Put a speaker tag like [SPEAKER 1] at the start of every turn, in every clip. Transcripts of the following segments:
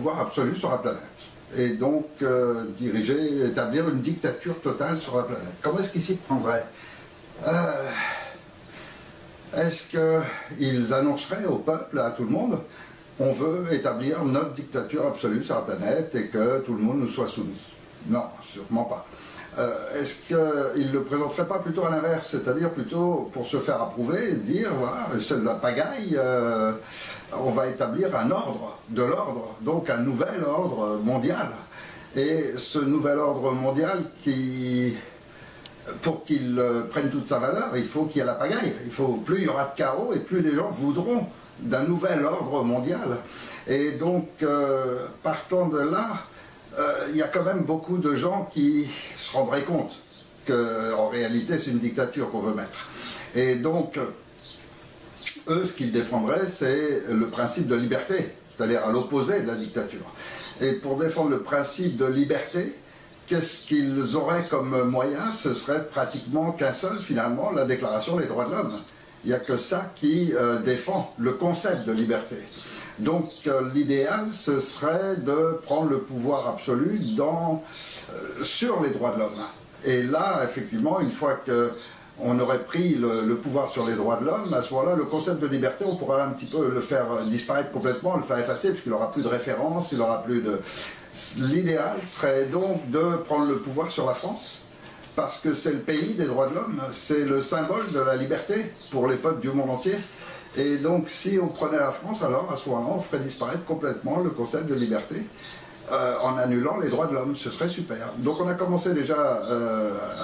[SPEAKER 1] pouvoir absolu sur la planète. Et donc établir une dictature totale sur la planète. Comment est-ce qu'ils s'y prendraient? Est-ce qu'ils annonceraient au peuple, à tout le monde, on veut établir notre dictature absolue sur la planète et que tout le monde nous soit soumis? Non, sûrement pas. Est-ce qu'ils ne le présenteraient pas plutôt à l'inverse, c'est-à-dire plutôt pour se faire approuver et dire, voilà, c'est de la pagaille, on va établir un ordre, de l'ordre, donc un nouvel ordre mondial. Et ce nouvel ordre mondial, pour qu'il prenne toute sa valeur, il faut qu'il y ait la pagaille. Plus il y aura de chaos et plus les gens voudront d'un nouvel ordre mondial. Et donc, partant de là, il y a quand même beaucoup de gens qui se rendraient compte qu'en réalité c'est une dictature qu'on veut mettre. Et donc, eux, ce qu'ils défendraient, c'est le principe de liberté, c'est-à-dire à l'opposé de la dictature. Et pour défendre le principe de liberté, qu'est-ce qu'ils auraient comme moyen? Ce serait pratiquement qu'un seul, finalement, la Déclaration des droits de l'homme. Il n'y a que ça qui défend le concept de liberté. Donc l'idéal, ce serait de prendre le pouvoir absolu sur les droits de l'homme. Et là, effectivement, une fois qu'on aurait pris le pouvoir sur les droits de l'homme, à ce moment-là, le concept de liberté, on pourrait un petit peu le faire disparaître complètement, le faire effacer, puisqu'il n'aura plus de référence, il n'aura plus de... L'idéal serait donc de prendre le pouvoir sur la France, parce que c'est le pays des droits de l'homme, c'est le symbole de la liberté pour les peuples du monde entier. Et donc si on prenait la France, alors à ce moment-là, on ferait disparaître complètement le concept de liberté en annulant les droits de l'homme, ce serait super. Donc on a commencé déjà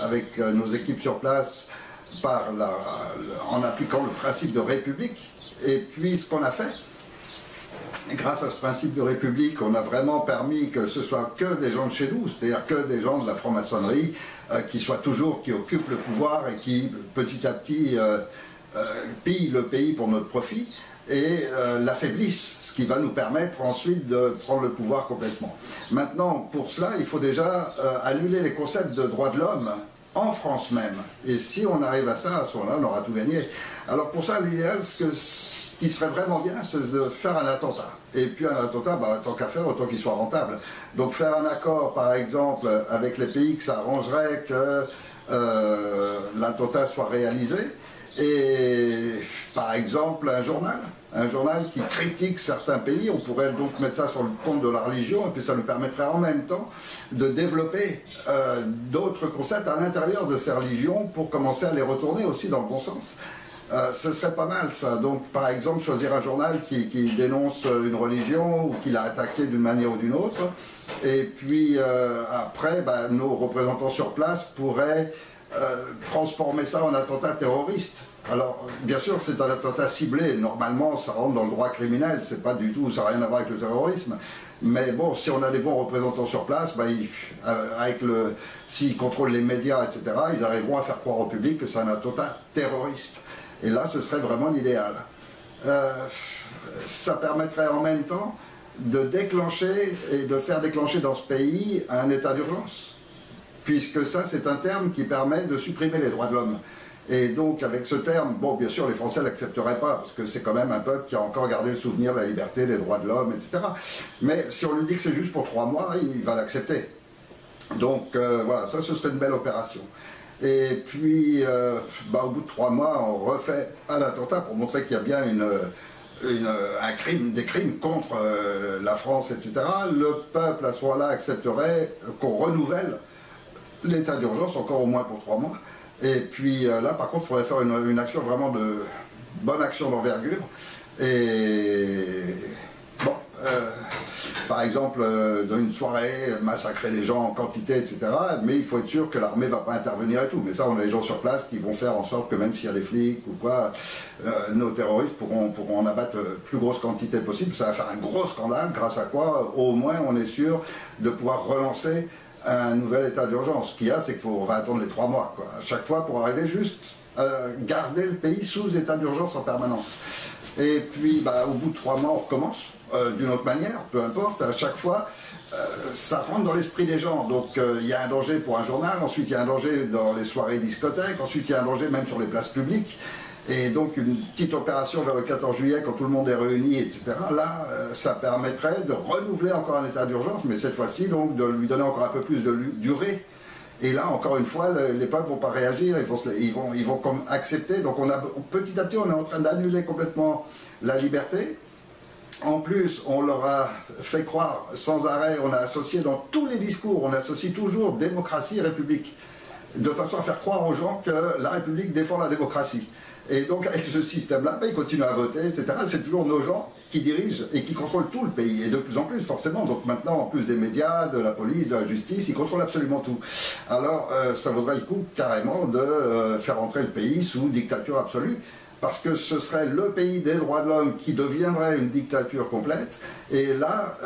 [SPEAKER 1] avec nos équipes sur place en appliquant le principe de république, et puis ce qu'on a fait, grâce à ce principe de république, on a vraiment permis que ce soit que des gens de chez nous, c'est-à-dire que des gens de la franc-maçonnerie qui occupent le pouvoir et qui petit à petit pillent le pays pour notre profit et l'affaiblissent, ce qui va nous permettre ensuite de prendre le pouvoir complètement. Maintenant, pour cela, il faut déjà annuler les concepts de droits de l'homme en France même. Et si on arrive à ça, à ce moment-là, on aura tout gagné. Alors pour ça, l'idéal, ce qui serait vraiment bien, c'est de faire un attentat. Et puis un attentat, tant qu'à faire, autant qu'il soit rentable. Donc faire un accord, par exemple, avec les pays que ça arrangerait que l'attentat soit réalisé. Et par exemple, un journal qui critique certains pays, on pourrait donc mettre ça sur le compte de la religion, et puis ça nous permettrait en même temps de développer d'autres concepts à l'intérieur de ces religions pour commencer à les retourner aussi dans le bon sens. Ce serait pas mal ça. Donc par exemple choisir un journal qui dénonce une religion ou qui l'a attaquée d'une manière ou d'une autre, et puis après nos représentants sur place pourraient transformer ça en attentat terroriste. Alors bien sûr c'est un attentat ciblé, normalement ça rentre dans le droit criminel, c'est pas du tout, ça n'a rien à voir avec le terrorisme, mais bon, si on a des bons représentants sur place, s'ils contrôlent les médias, etc., ils arriveront à faire croire au public que c'est un attentat terroriste. Et là, ce serait vraiment l'idéal. Ça permettrait en même temps de déclencher et de faire déclencher dans ce pays un état d'urgence. Puisque ça, c'est un terme qui permet de supprimer les droits de l'homme. Et donc, avec ce terme, bon, bien sûr, les Français ne l'accepteraient pas, parce que c'est quand même un peuple qui a encore gardé le souvenir de la liberté, des droits de l'homme, etc. Mais si on lui dit que c'est juste pour 3 mois, il va l'accepter. Donc, voilà, ça, ce serait une belle opération. Et puis, au bout de 3 mois, on refait un attentat pour montrer qu'il y a bien des crimes contre la France, etc. Le peuple, à ce moment-là, accepterait qu'on renouvelle l'état d'urgence, encore au moins pour 3 mois. Et puis là, par contre, il faudrait faire une action vraiment de bonne action d'envergure. Et bon, par exemple, dans une soirée, massacrer les gens en quantité, etc. Mais il faut être sûr que l'armée ne va pas intervenir et tout. Mais ça, on a les gens sur place qui vont faire en sorte que même s'il y a des flics ou quoi, nos terroristes pourront en abattre la plus grosse quantité possible. Ça va faire un gros scandale, grâce à quoi, au moins, on est sûr de pouvoir relancer un nouvel état d'urgence. Ce qu'il y a, c'est qu'il faut attendre les 3 mois, quoi. À chaque fois, pour arriver juste à garder le pays sous état d'urgence en permanence. Et puis, au bout de 3 mois, on recommence. D'une autre manière, peu importe, à chaque fois, ça rentre dans l'esprit des gens. Donc il y a un danger pour un journal, ensuite il y a un danger dans les soirées discothèques, ensuite il y a un danger même sur les places publiques. Et donc une petite opération vers le 14 juillet, quand tout le monde est réuni, etc., là, ça permettrait de renouveler encore un état d'urgence, mais cette fois-ci, donc, de lui donner encore un peu plus de durée. Et là, encore une fois, les peuples ne vont pas réagir, ils vont comme accepter. Donc petit à petit, on est en train d'annuler complètement la liberté. En plus, on leur a fait croire sans arrêt, on a associé dans tous les discours, on associe toujours démocratie et république, de façon à faire croire aux gens que la République défend la démocratie. Et donc avec ce système-là, ils continuent à voter, etc. C'est toujours nos gens qui dirigent et qui contrôlent tout le pays, et de plus en plus forcément. Donc maintenant, en plus des médias, de la police, de la justice, ils contrôlent absolument tout. Alors ça vaudrait le coup carrément de faire entrer le pays sous dictature absolue, parce que ce serait le pays des droits de l'homme qui deviendrait une dictature complète, et là,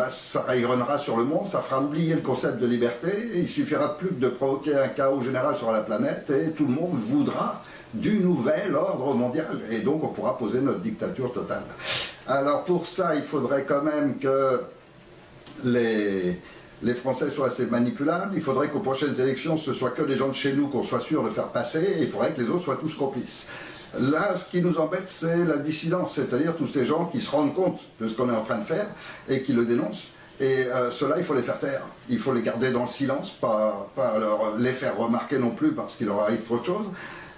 [SPEAKER 1] ça rayonnera sur le monde, ça fera oublier le concept de liberté, et il suffira plus que de provoquer un chaos général sur la planète, et tout le monde voudra du nouvel ordre mondial, et donc on pourra poser notre dictature totale. Alors pour ça, il faudrait quand même que les Français soient assez manipulables, il faudrait qu'aux prochaines élections, ce soit que des gens de chez nous qu'on soit sûr de faire passer, et il faudrait que les autres soient tous complices. Là, ce qui nous embête, c'est la dissidence, c'est-à-dire tous ces gens qui se rendent compte de ce qu'on est en train de faire et qui le dénoncent. Et ceux-là, il faut les faire taire, il faut les garder dans le silence, pas les faire remarquer non plus parce qu'il leur arrive trop de choses.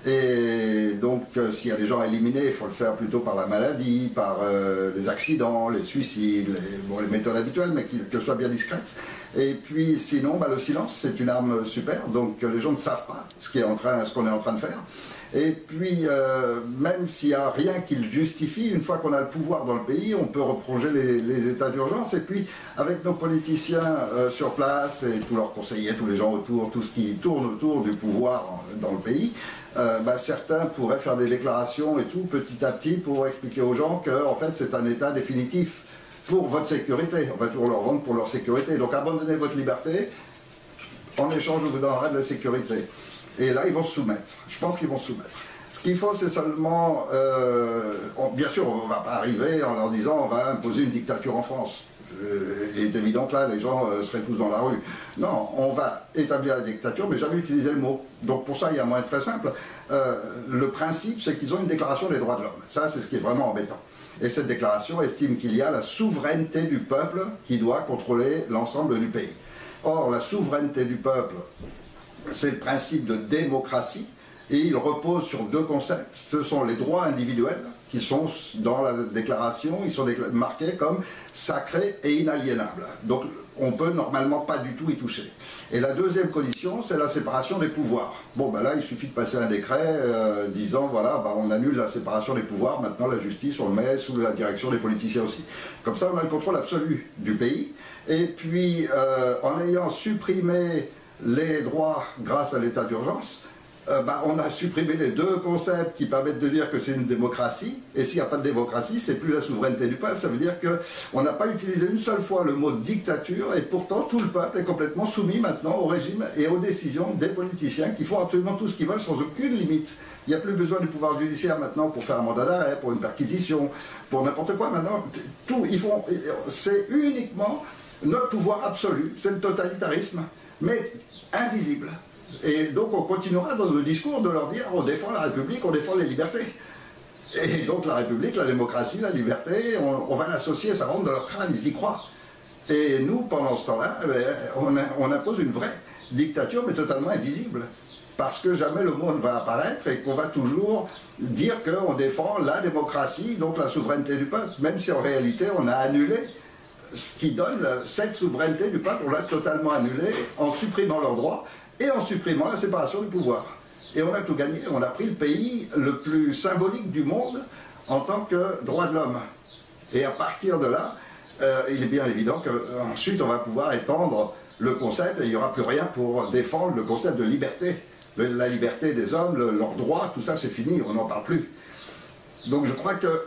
[SPEAKER 1] Et donc, s'il y a des gens éliminés, il faut le faire plutôt par la maladie, par les accidents, les suicides, les méthodes habituelles, mais qu'elles soient bien discrètes. Et puis, sinon, le silence, c'est une arme super, donc les gens ne savent pas ce qu'on est en train de faire. Et puis, même s'il n'y a rien qui le justifie, une fois qu'on a le pouvoir dans le pays, on peut reprocher les états d'urgence. Et puis, avec nos politiciens sur place et tous leurs conseillers, tous les gens autour, tout ce qui tourne autour du pouvoir dans le pays, certains pourraient faire des déclarations et tout, petit à petit, pour expliquer aux gens que, en fait, c'est un état définitif pour votre sécurité. On va toujours leur vendre pour leur sécurité. Donc, abandonnez votre liberté, en échange, on vous donnera de la sécurité. Et là, ils vont se soumettre. Je pense qu'ils vont se soumettre. Ce qu'il faut, c'est seulement... bien sûr, on ne va pas arriver en leur disant on va imposer une dictature en France. Il est évident que là, les gens seraient tous dans la rue. Non, on va établir la dictature, mais jamais utiliser le mot. Donc pour ça, il y a un moyen très simple. Le principe, c'est qu'ils ont une déclaration des droits de l'homme. Ça, c'est ce qui est vraiment embêtant. Et cette déclaration estime qu'il y a la souveraineté du peuple qui doit contrôler l'ensemble du pays. Or, la souveraineté du peuple, c'est le principe de démocratie, et il repose sur deux concepts. Ce sont les droits individuels, qui sont dans la déclaration, ils sont marqués comme sacrés et inaliénables. Donc on ne peut normalement pas du tout y toucher. Et la deuxième condition, c'est la séparation des pouvoirs. Bon, là, il suffit de passer un décret disant, voilà, on annule la séparation des pouvoirs, maintenant la justice, on le met sous la direction des politiciens aussi. Comme ça, on a le contrôle absolu du pays. Et puis, en ayant supprimé les droits grâce à l'état d'urgence, on a supprimé les deux concepts qui permettent de dire que c'est une démocratie, et s'il n'y a pas de démocratie, c'est plus la souveraineté du peuple. Ça veut dire qu'on n'a pas utilisé une seule fois le mot dictature, et pourtant tout le peuple est complètement soumis maintenant au régime et aux décisions des politiciens qui font absolument tout ce qu'ils veulent sans aucune limite. Il n'y a plus besoin du pouvoir judiciaire maintenant pour faire un mandat d'arrêt, pour une perquisition, pour n'importe quoi. Maintenant, tout, c'est uniquement notre pouvoir absolu, c'est le totalitarisme, mais invisible. Et donc on continuera dans le discours de leur dire on défend la République, on défend les libertés. Et donc la République, la démocratie, la liberté, on va l'associer, ça rentre dans leur crâne, ils y croient. Et nous, pendant ce temps-là, on impose une vraie dictature, mais totalement invisible. Parce que jamais le mot ne va apparaître et qu'on va toujours dire qu'on défend la démocratie, donc la souveraineté du peuple, même si en réalité on a annulé ce qui donne cette souveraineté du peuple, on l'a totalement annulée en supprimant leurs droits et en supprimant la séparation du pouvoir. Et on a tout gagné, on a pris le pays le plus symbolique du monde en tant que droit de l'homme. Et à partir de là, il est bien évident qu'ensuite on va pouvoir étendre le concept et il n'y aura plus rien pour défendre le concept de liberté. La liberté des hommes, leurs droits, tout ça c'est fini, on n'en parle plus. Donc je crois que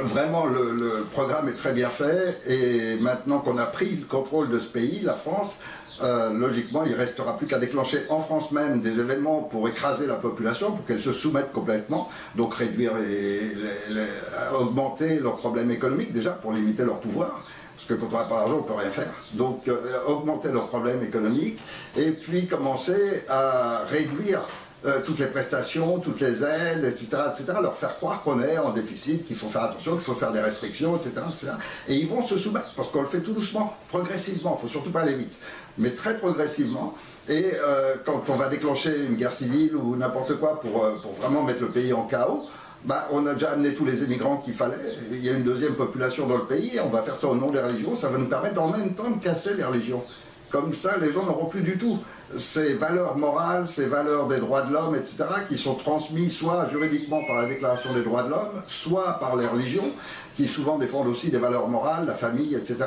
[SPEAKER 1] vraiment le programme est très bien fait et maintenant qu'on a pris le contrôle de ce pays, la France, logiquement, il ne restera plus qu'à déclencher en France même des événements pour écraser la population, pour qu'elle se soumette complètement, donc réduire, augmenter leurs problèmes économiques déjà, pour limiter leur pouvoir, parce que quand on n'a pas d'argent, on ne peut rien faire. Donc augmenter leurs problèmes économiques, et puis commencer à réduire toutes les prestations, toutes les aides, etc., etc., leur faire croire qu'on est en déficit, qu'il faut faire attention, qu'il faut faire des restrictions, etc., etc. Et ils vont se soumettre, parce qu'on le fait tout doucement, progressivement, il ne faut surtout pas aller vite, mais très progressivement. Et quand on va déclencher une guerre civile ou n'importe quoi pour vraiment mettre le pays en chaos, bah, on a déjà amené tous les émigrants qu'il fallait, il y a une deuxième population dans le pays, on va faire ça au nom des religions, ça va nous permettre en même temps de casser les religions. Comme ça, les gens n'auront plus du tout ces valeurs morales, ces valeurs des droits de l'homme, etc., qui sont transmises soit juridiquement par la Déclaration des droits de l'homme, soit par les religions, qui souvent défendent aussi des valeurs morales, la famille, etc.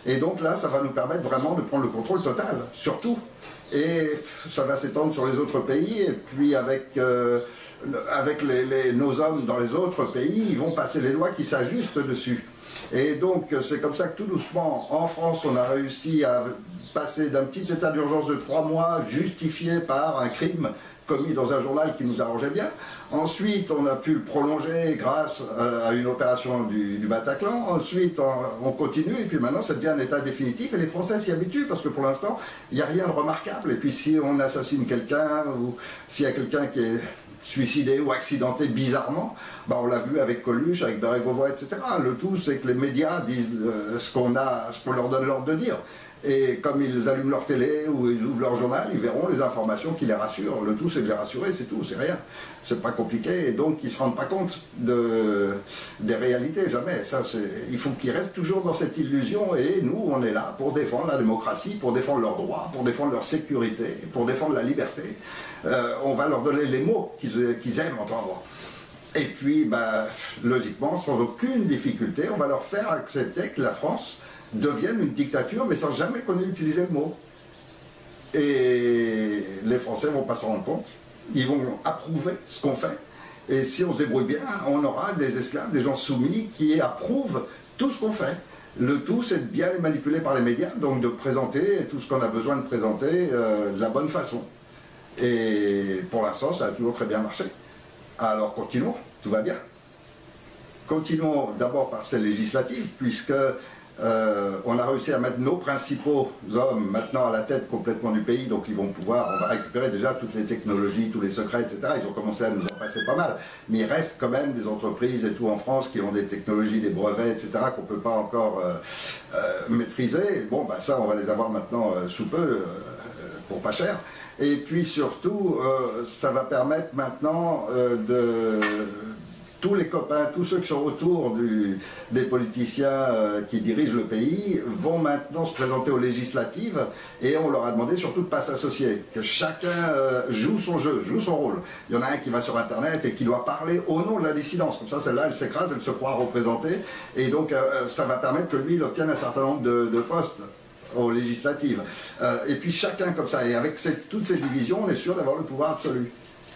[SPEAKER 1] Et donc là, ça va nous permettre vraiment de prendre le contrôle total, surtout. Et ça va s'étendre sur les autres pays, et puis avec nos hommes dans les autres pays, ils vont passer les lois qui s'ajustent dessus. Et donc c'est comme ça que tout doucement, en France, on a réussi à passer d'un petit état d'urgence de 3 mois, justifié par un crime commis dans un journal qui nous arrangeait bien. Ensuite, on a pu le prolonger grâce à une opération du Bataclan. Ensuite, on continue, et puis maintenant, ça devient un état définitif, et les Français s'y habituent, parce que pour l'instant, il n'y a rien de remarquable. Et puis si on assassine quelqu'un, ou s'il y a quelqu'un qui est suicidé ou accidenté bizarrement, bah on l'a vu avec Coluche, avec Bérégovoy, etc. Le tout, c'est que les médias disent ce qu'on leur donne l'ordre de dire. Et comme ils allument leur télé ou ils ouvrent leur journal, ils verront les informations qui les rassurent. Le tout, c'est de les rassurer, c'est tout, c'est rien. C'est pas compliqué, et donc ils ne se rendent pas compte des réalités, jamais. Ça, il faut qu'ils restent toujours dans cette illusion, et nous, on est là pour défendre la démocratie, pour défendre leurs droits, pour défendre leur sécurité, pour défendre la liberté. On va leur donner les mots qu'ils aiment entendre. Et puis, bah, logiquement, sans aucune difficulté, on va leur faire accepter que la France devienne une dictature, mais sans jamais qu'on ait utilisé le mot. Et les Français ne vont pas s'en rendre compte, ils vont approuver ce qu'on fait, et si on se débrouille bien, on aura des esclaves, des gens soumis qui approuvent tout ce qu'on fait. Le tout, c'est de bien les manipuler par les médias, donc de présenter tout ce qu'on a besoin de présenter de la bonne façon. Et pour l'instant, ça a toujours très bien marché. Alors continuons, tout va bien. Continuons d'abord par ces législatives, puisque on a réussi à mettre nos principaux hommes maintenant à la tête complètement du pays, donc ils vont pouvoir, on va récupérer déjà toutes les technologies, tous les secrets, etc. Ils ont commencé à nous en passer pas mal, mais il reste quand même des entreprises et tout en France qui ont des technologies, des brevets, etc. qu'on ne peut pas encore maîtriser. Bon, bah ça, on va les avoir maintenant sous peu, pour pas cher. Et puis surtout, ça va permettre maintenant tous les copains, tous ceux qui sont autour des politiciens qui dirigent le pays vont maintenant se présenter aux législatives, et on leur a demandé surtout de ne pas s'associer, que chacun joue son jeu, joue son rôle. Il y en a un qui va sur Internet et qui doit parler au nom de la dissidence, comme ça celle-là elle s'écrase, elle se croit représentée, et donc ça va permettre que lui il obtienne un certain nombre de postes aux législatives. Et puis chacun comme ça, et avec toutes ces divisions, on est sûr d'avoir le pouvoir absolu.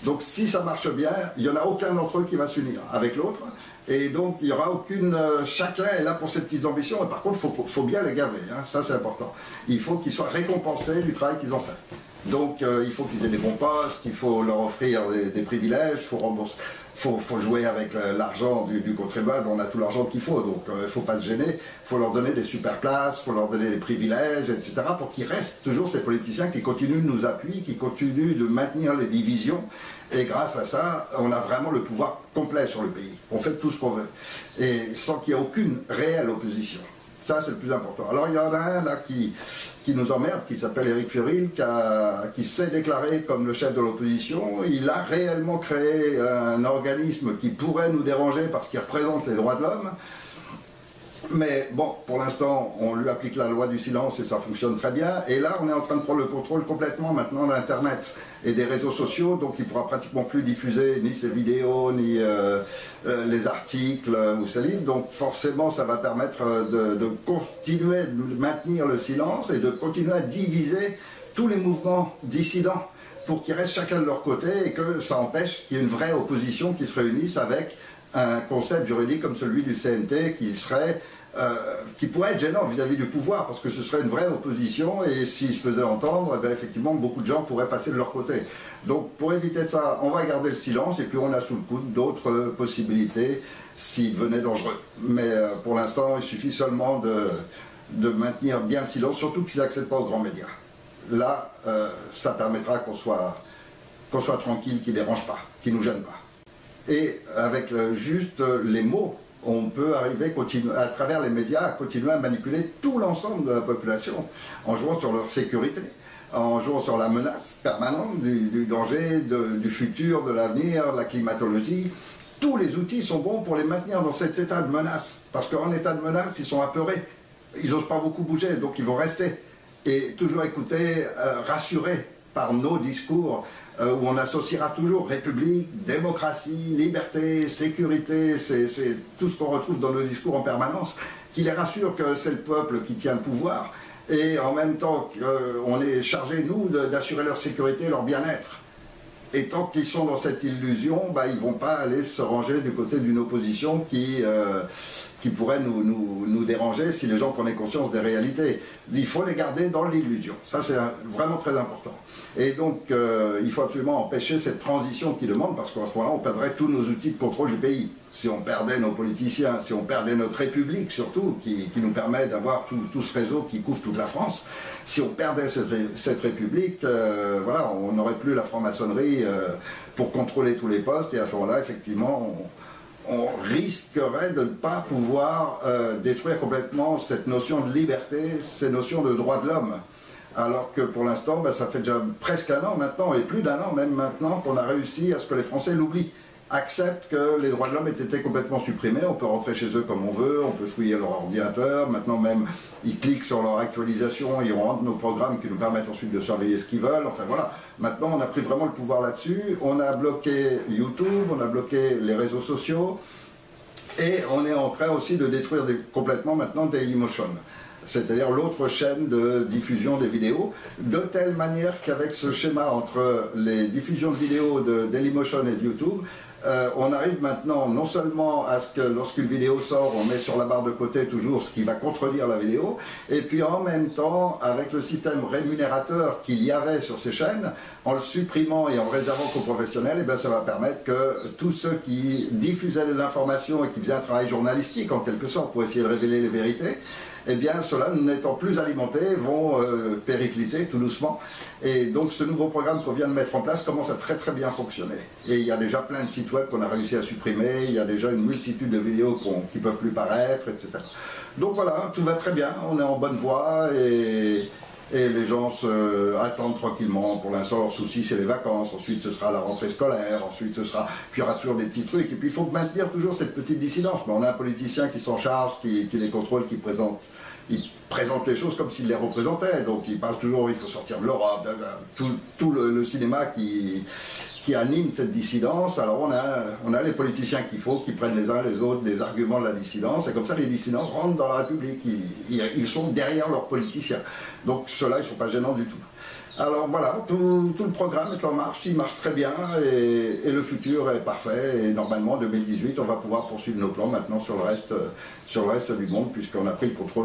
[SPEAKER 1] Donc si ça marche bien, il n'y en a aucun d'entre eux qui va s'unir avec l'autre, et donc il n'y aura aucune... chacun est là pour ses petites ambitions, et par contre il faut bien les gaver, hein, ça c'est important. Il faut qu'ils soient récompensés du travail qu'ils ont fait. Donc il faut qu'ils aient des bons postes, il faut leur offrir des privilèges, il faut rembourser. Faut jouer avec l'argent du contribuable, on a tout l'argent qu'il faut, donc il ne faut pas se gêner, il faut leur donner des super places, il faut leur donner des privilèges, etc., pour qu'ils restent toujours ces politiciens qui continuent de nous appuyer, qui continuent de maintenir les divisions, et grâce à ça, on a vraiment le pouvoir complet sur le pays, on fait tout ce qu'on veut, et sans qu'il y ait aucune réelle opposition. Ça, c'est le plus important. Alors, il y en a un là qui nous emmerde, qui s'appelle Éric Furil, qui s'est déclaré comme le chef de l'opposition. Il a réellement créé un organisme qui pourrait nous déranger parce qu'il représente les droits de l'homme. Mais bon, pour l'instant, on lui applique la loi du silence et ça fonctionne très bien. Et là, on est en train de prendre le contrôle complètement maintenant d'Internet et des réseaux sociaux, donc il ne pourra pratiquement plus diffuser ni ses vidéos, ni les articles ou ses livres. Donc forcément, ça va permettre de continuer de maintenir le silence et de continuer à diviser tous les mouvements dissidents pour qu'ils restent chacun de leur côté et que ça empêche qu'il y ait une vraie opposition qui se réunisse avec un concept juridique comme celui du CNT qui pourrait être gênant vis-à-vis du pouvoir, parce que ce serait une vraie opposition, et s'il se faisait entendre, eh bien, effectivement, beaucoup de gens pourraient passer de leur côté. Donc, pour éviter ça, on va garder le silence, et puis on a sous le coude d'autres possibilités s'il devenait dangereux. Mais pour l'instant, il suffit seulement de maintenir bien le silence, surtout qu'ils n'accèdent pas aux grands médias. Là, ça permettra qu'on qu'on soit tranquille, qui ne dérange pas, qui ne nous gêne pas. Et avec juste les mots, on peut arriver à travers les médias à continuer à manipuler tout l'ensemble de la population en jouant sur leur sécurité, en jouant sur la menace permanente du danger, du futur, de l'avenir, de la climatologie. Tous les outils sont bons pour les maintenir dans cet état de menace. Parce qu'en état de menace, ils sont apeurés. Ils n'osent pas beaucoup bouger, donc ils vont rester. Et toujours écouter, rassurés par nos discours, où on associera toujours République, démocratie, liberté, sécurité, c'est tout ce qu'on retrouve dans nos discours en permanence, qui les rassure que c'est le peuple qui tient le pouvoir, et en même temps qu'on est chargé, nous, d'assurer leur sécurité, leur bien-être. Et tant qu'ils sont dans cette illusion, ils ne vont pas aller se ranger du côté d'une opposition qui pourrait nous déranger si les gens prenaient conscience des réalités. Il faut les garder dans l'illusion. Ça, c'est vraiment très important. Et donc, il faut absolument empêcher cette transition qu'ils demandent, parce qu'à ce moment-là, on perdrait tous nos outils de contrôle du pays. Si on perdait nos politiciens, si on perdait notre République surtout, qui nous permet d'avoir tout ce réseau qui couvre toute la France, si on perdait cette République, voilà, on n'aurait plus la franc-maçonnerie pour contrôler tous les postes, et à ce moment-là, effectivement, on risquerait de ne pas pouvoir détruire complètement cette notion de liberté, ces notions de droits de l'homme. Alors que pour l'instant, ça fait déjà presque un an maintenant, et plus d'un an même maintenant, qu'on a réussi à ce que les Français l'oublient, acceptent que les droits de l'homme aient été complètement supprimés. On peut rentrer chez eux comme on veut, on peut fouiller leur ordinateur, maintenant même ils cliquent sur leur actualisation, ils rentrent nos programmes qui nous permettent ensuite de surveiller ce qu'ils veulent. Enfin voilà, maintenant on a pris vraiment le pouvoir là-dessus, on a bloqué YouTube, on a bloqué les réseaux sociaux, et on est en train aussi de détruire complètement maintenant Dailymotion, c'est-à-dire l'autre chaîne de diffusion des vidéos, de telle manière qu'avec ce schéma entre les diffusions de vidéos de Dailymotion et de YouTube, on arrive maintenant non seulement à ce que lorsqu'une vidéo sort, on met sur la barre de côté toujours ce qui va contredire la vidéo, et puis en même temps, avec le système rémunérateur qu'il y avait sur ces chaînes, en le supprimant et en le réservant qu'aux professionnels, ça va permettre que tous ceux qui diffusaient des informations et qui faisaient un travail journalistique en quelque sorte pour essayer de révéler les vérités, ceux-là, n'étant plus alimentés, vont péricliter tout doucement. Et donc ce nouveau programme qu'on vient de mettre en place commence à très bien fonctionner. Et il y a déjà plein de sites web qu'on a réussi à supprimer, il y a déjà une multitude de vidéos qui ne peuvent plus paraître, etc. Donc voilà, tout va très bien, on est en bonne voie, et les gens attendent tranquillement. Pour l'instant, leur souci, c'est les vacances. Ensuite, ce sera la rentrée scolaire. Ensuite, puis il y aura toujours des petits trucs. Et puis, il faut maintenir toujours cette petite dissidence. Mais on a un politicien qui s'en charge, qui les contrôle, il présente les choses comme s'il les représentait. Donc, il parle toujours, il faut sortir de l'Europe. Tout le cinéma qui anime cette dissidence. Alors, on a les politiciens qui prennent les uns les autres des arguments de la dissidence. Et comme ça, les dissidents rentrent dans la République. Ils sont derrière leurs politiciens. Donc, ceux-là, ils ne sont pas gênants du tout. Alors voilà, tout le programme est en marche, il marche très bien, et le futur est parfait. Et normalement, en 2018, on va pouvoir poursuivre nos plans maintenant sur le reste du monde, puisqu'on a pris le contrôle.